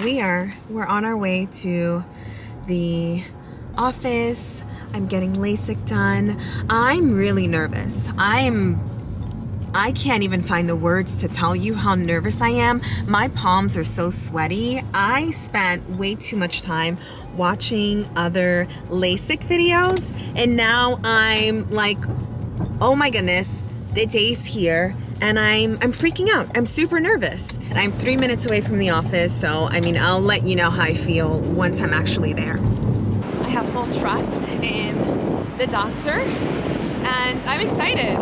We're on our way to the office. I'm getting LASIK done. I'm really nervous. I can't even find the words to tell you how nervous I am. My palms are so sweaty. I spent way too much time watching other LASIK videos, and now I'm like, oh my goodness, the day's here, and I'm freaking out. I'm super nervous. And I'm 3 minutes away from the office, so I mean, I'll let you know how I feel once I'm actually there. I have full trust in the doctor, and I'm excited.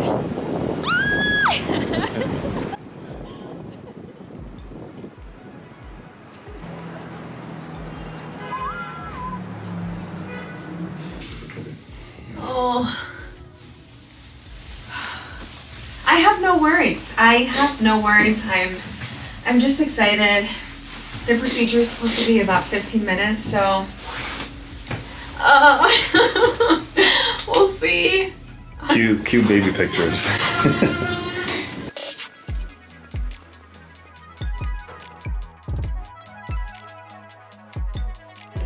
Oh, I have no words. I'm just excited. The procedure is supposed to be about 15 minutes, so we'll see. Cute baby pictures.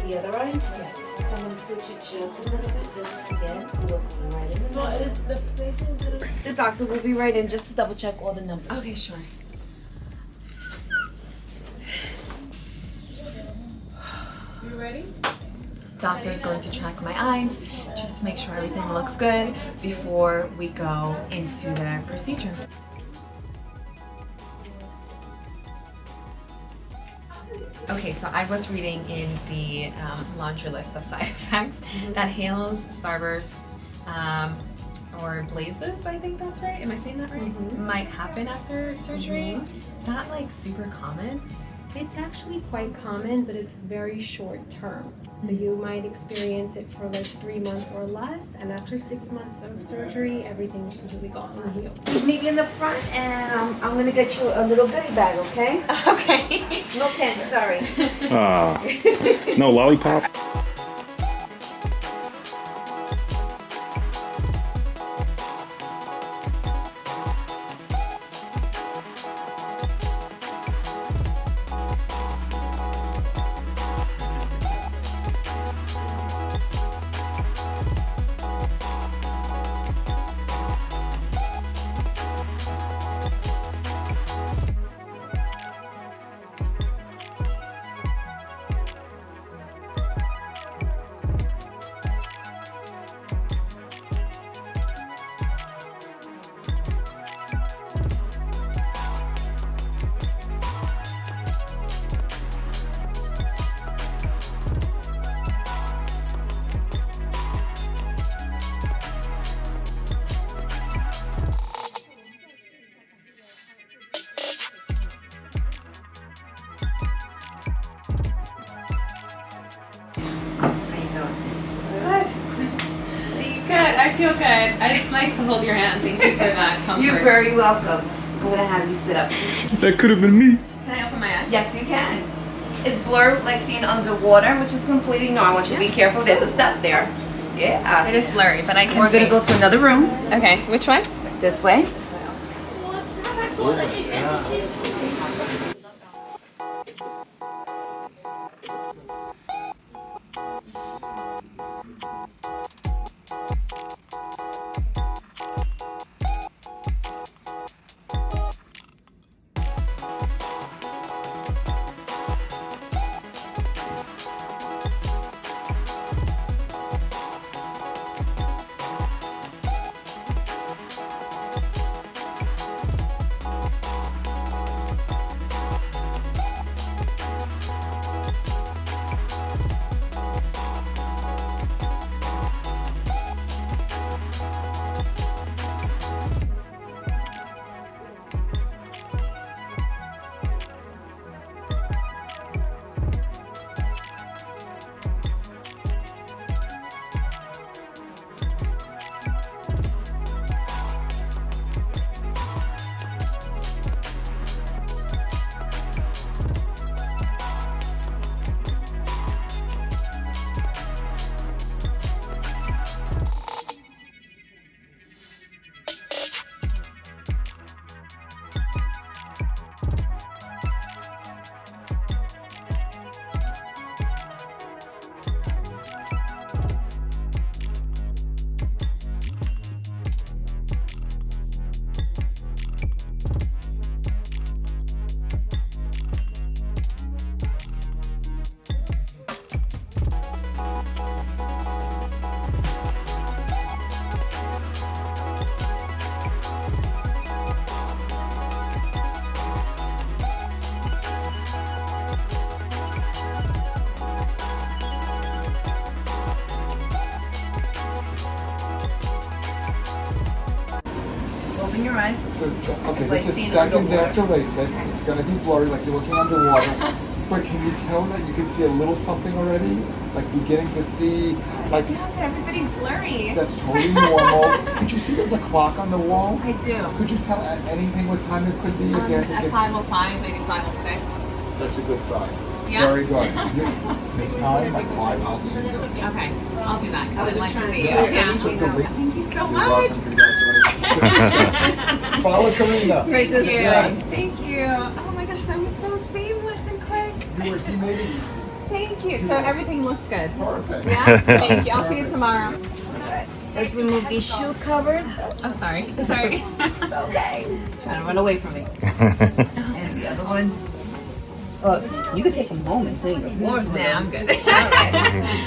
The other eye? Yes. So I'm going to switch it just a little bit. This again, looking right in the middle. Is the patient? The doctor will be right in just to double check all the numbers. Okay, sure. You ready? Doctor's going to check my eyes just to make sure everything looks good before we go into the procedure. Okay, so I was reading in the laundry list of side effects that halos, starbursts, or blazes, I think that's right. Am I saying that right? Might happen after surgery. Is that like super common? It's actually quite common, but it's very short term. So you might experience it for like 3 months or less, and after 6 months of surgery, everything is completely gone and healed. Meet me in the front, and I'm going to get you a little goodie bag, okay? Okay. No candy, sorry. No lollipop? I feel good. It's nice to hold your hand. Thank you for that comfort. You're very welcome. I'm going to have you sit up. That could have been me. Can I open my eyes? Yes, you can. It's blurred like seen underwater, which is completely normal. I want you to be careful. There's a step there. Yeah. It is blurry, but I can We're going to go to another room. Okay, which way? This way. open your eyes. So, okay, Like this is seeing seconds underwater. after LASIK. It's going to be blurry, like you're looking underwater. But can you tell that you can see a little something already? Like beginning to see, like, Yeah, but everybody's blurry. that's totally normal. Could you see there's a clock on the wall? I do. Could you tell anything what time it could be? If you had to At give- 5:05, maybe 5:06. That's a good sign. Yeah. Very good. This time, like 5, I'll be here. Okay, I'll do that. I was I'd like just to trying see to you. clear Yeah. everything up. Thank you so You're much. welcome. Congratulations. Follow Karina. Right this Thank you. way. Thank you. Oh my gosh, that was so seamless and quick. You made it easy. Thank you. So everything looks good. Perfect. Yeah. Thank you. I'll see you tomorrow. Let's remove these shoe covers. Oh, sorry. Sorry. Okay. Trying to run away from me. And the other one. Oh, you could take a moment clean your floors. Nah, I'm good. All right.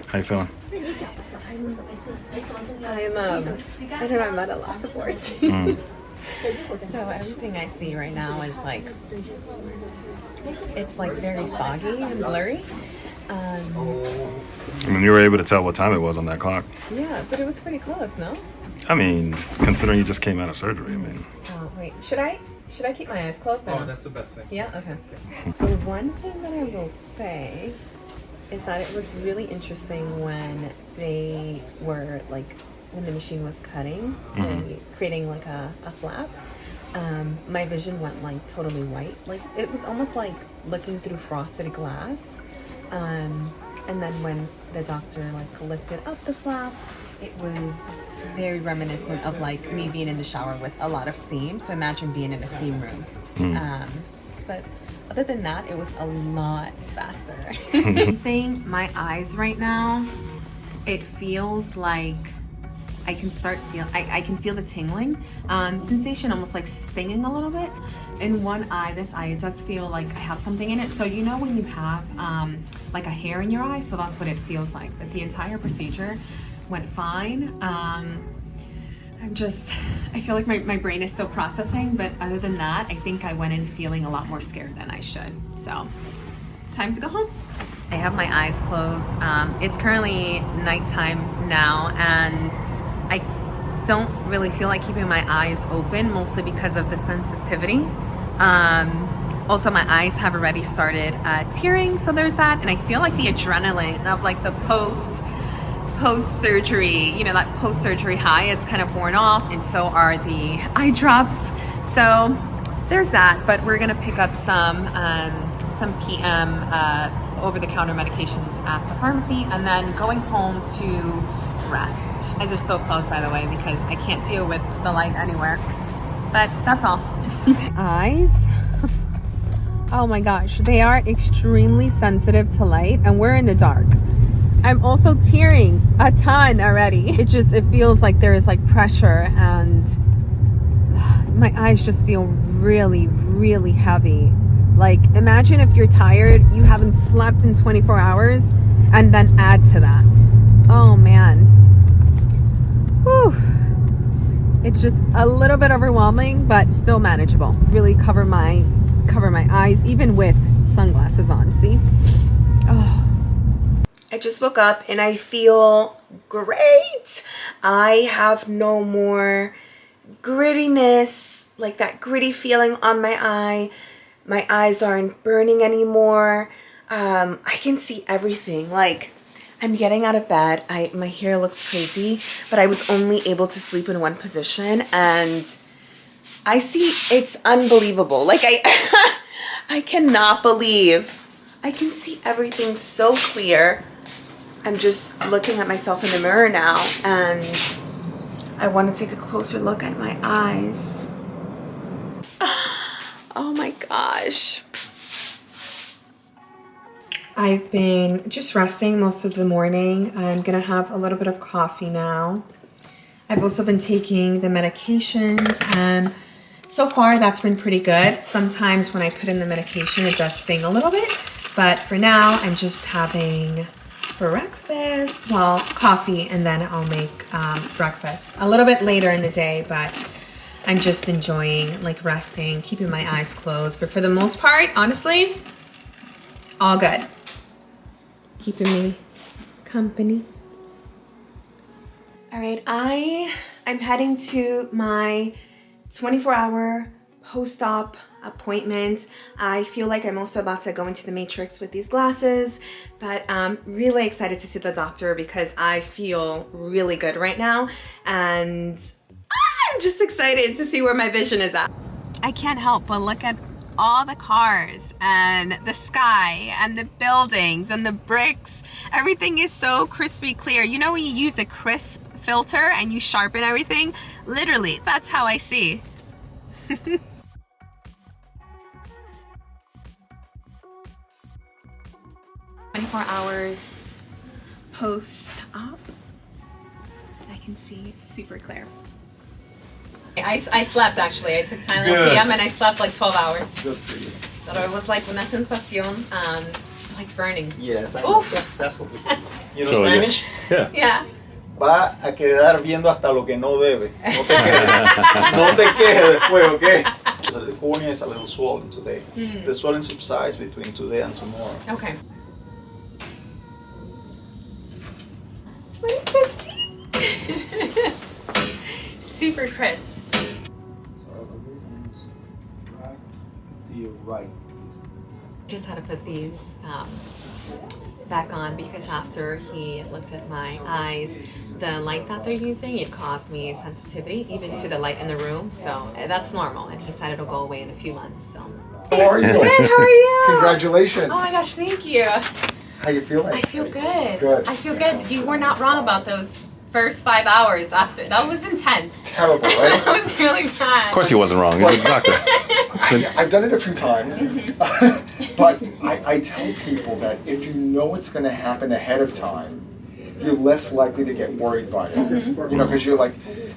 How you feeling? I'm I don't know, I'm at a loss of words. So everything I see right now is like, it's like very foggy and blurry. I mean, you were able to tell what time it was on that clock. Yeah, but it was pretty close, no? I mean, considering you just came out of surgery, I mean. Oh, wait, should I keep my eyes closed? Oh, that's the best thing. Yeah, okay. The one thing that I will say is that it was really interesting when they were like, when the machine was cutting and creating like a flap. My vision went like totally white. Like it was almost like looking through frosted glass. And then when the doctor like lifted up the flap, it was very reminiscent of like me being in the shower with a lot of steam. So imagine being in a steam room. But other than that, it was a lot faster. My eyes right now, it feels like I can feel the tingling sensation, almost like stinging a little bit. In one eye, this eye, it does feel like I have something in it. So you know when you have like a hair in your eye, so that's what it feels like. But the entire procedure went fine. I feel like my brain is still processing, but other than that, I think I went in feeling a lot more scared than I should. So, time to go home. I have my eyes closed. It's currently nighttime now, and I don't really feel like keeping my eyes open, mostly because of the sensitivity. Also, my eyes have already started tearing, so there's that. And I feel like the adrenaline of like the post-surgery, you know, that post-surgery high, it's kind of worn off, and so are the eye drops. So there's that, but we're gonna pick up some PM over-the-counter medications at the pharmacy, and then going home to rest. Eyes are still closed, by the way, because I can't deal with the light anywhere. But that's all. Eyes? Oh my gosh, they are extremely sensitive to light, and we're in the dark. I'm also tearing a ton already. It feels like there is like pressure, and my eyes just feel really, really heavy. Like imagine if you're tired, you haven't slept in 24 hours, and then add to that. Oh man. Whew. It's just a little bit overwhelming, but still manageable. Really cover my eyes, even with sunglasses on, see? Oh. I just woke up and I feel great. I have no more grittiness, like that gritty feeling on my eye. My eyes aren't burning anymore. I can see everything. Like I'm getting out of bed. My hair looks crazy, but I was only able to sleep in one position, and I see, it's unbelievable. Like I cannot believe I can see everything so clear. I'm just looking at myself in the mirror now, and I want to take a closer look at my eyes. Oh my gosh. I've been just resting most of the morning. I'm gonna have a little bit of coffee now. I've also been taking the medications, and so far that's been pretty good. Sometimes when I put in the medication, it does sting a little bit, but for now I'm just having breakfast, well, coffee, and then I'll make breakfast a little bit later in the day, but I'm just enjoying like resting, keeping my eyes closed. But for the most part, honestly, all good. Keeping me company. All right, I I'm heading to my 24-hour post-op appointment. I feel like I'm also about to go into the matrix with these glasses, but I'm really excited to see the doctor because I feel really good right now, and I'm just excited to see where my vision is at. I can't help but look at all the cars and the sky and the buildings and the bricks. Everything is so crispy clear. You know when you use the crisp filter and you sharpen everything? Literally, that's how I see. 24 hours post-op. I can see it's super clear. I slept actually. I took Tylenol PM and I slept like 12 hours. Good for you. So it was like una sensación, like burning. Yes, I know. That's what we do. You know So, Spanish? Yeah. Yeah. Va a quedar viendo hasta lo que no debe. No te quejes. No te quejes después, okay? So the cornea is a little swollen today. The swelling subsides between today and tomorrow. Okay. 2015. Super crisp. So the reason is back to your right. Just had to put these back on because after he looked at my eyes, the light that they're using, it caused me sensitivity even to the light in the room. So that's normal, and he said it'll go away in a few months. So. How are you? Good. How are you? Congratulations. Oh my gosh, thank you. How you feeling? I feel good. Good. I feel good. You were not wrong about those first 5 hours after. That was intense. Terrible, right? That was really bad. Of course he wasn't wrong. He's a doctor. I've done it a few times, but I tell people that if you know it's going to happen ahead of time, you're less likely to get worried by it. You know, because you're like,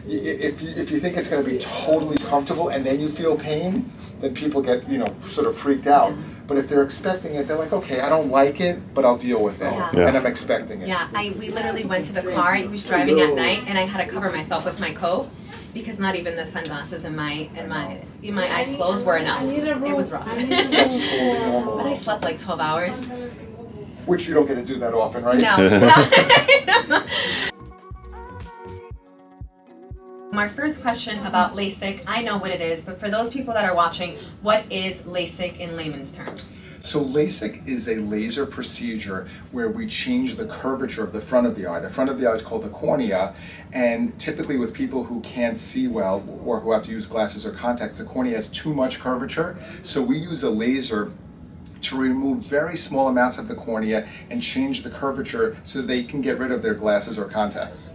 if you think it's going to be totally comfortable and then you feel pain, then people get, you know, sort of freaked out. But if they're expecting it, they're like, okay, I don't like it, but I'll deal with it, Yeah. and I'm expecting it. Yeah, we literally went to the car. He was driving at night, and I had to cover myself with my coat because not even the sunglasses and my eyes closed were enough. It was rough. That's totally normal. But I slept like 12 hours. Which you don't get to do that often, right? No. My first question about LASIK, I know what it is, but for those people that are watching, what is LASIK in layman's terms? So LASIK is a laser procedure where we change the curvature of the front of the eye. The front of the eye is called the cornea, and typically with people who can't see well or who have to use glasses or contacts, the cornea has too much curvature. So we use a laser to remove very small amounts of the cornea and change the curvature so they can get rid of their glasses or contacts.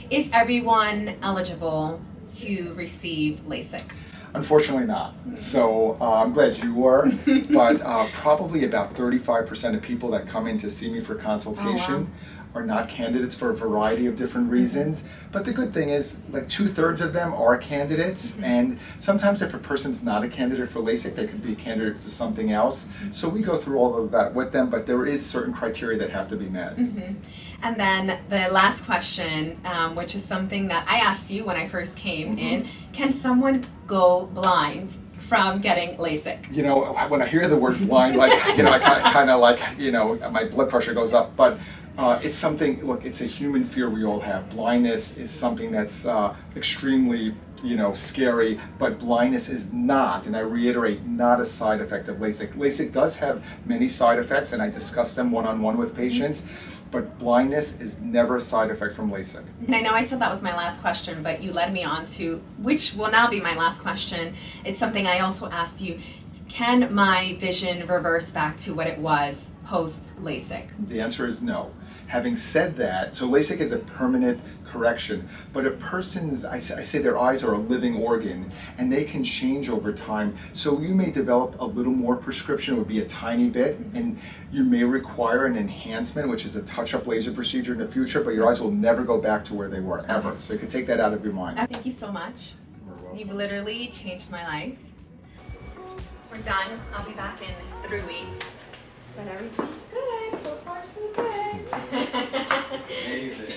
Is everyone eligible to receive LASIK? Unfortunately not. So I'm glad you were, but probably about 35% of people that come in to see me for consultation are not candidates for a variety of different reasons. But the good thing is, like 2/3 of them are candidates, and sometimes if a person's not a candidate for LASIK, they could be a candidate for something else. So we go through all of that with them, but there is certain criteria that have to be met. And then the last question, which is something that I asked you when I first came in, can someone go blind from getting LASIK? You know, when I hear the word blind, like, you know, I kind of like, you know, my blood pressure goes up, but it's something, look, it's a human fear we all have. Blindness is something that's extremely, you know, scary, but blindness is not, and I reiterate, not a side effect of LASIK. LASIK does have many side effects, and I discuss them one-on-one with patients, but blindness is never a side effect from LASIK. And I know I said that was my last question, but you led me on to, which will now be my last question. It's something I also asked you. Can my vision reverse back to what it was post-LASIK? The answer is no. Having said that, so LASIK is a permanent correction, but a person's, I say their eyes are a living organ, and they can change over time. So you may develop a little more prescription, it would be a tiny bit, and you may require an enhancement, which is a touch-up laser procedure in the future, but your eyes will never go back to where they were, ever. So you can take that out of your mind. Thank you so much. You've literally changed my life. We're done. I'll be back in 3 weeks. But everything's good. So far, so good. Amazing.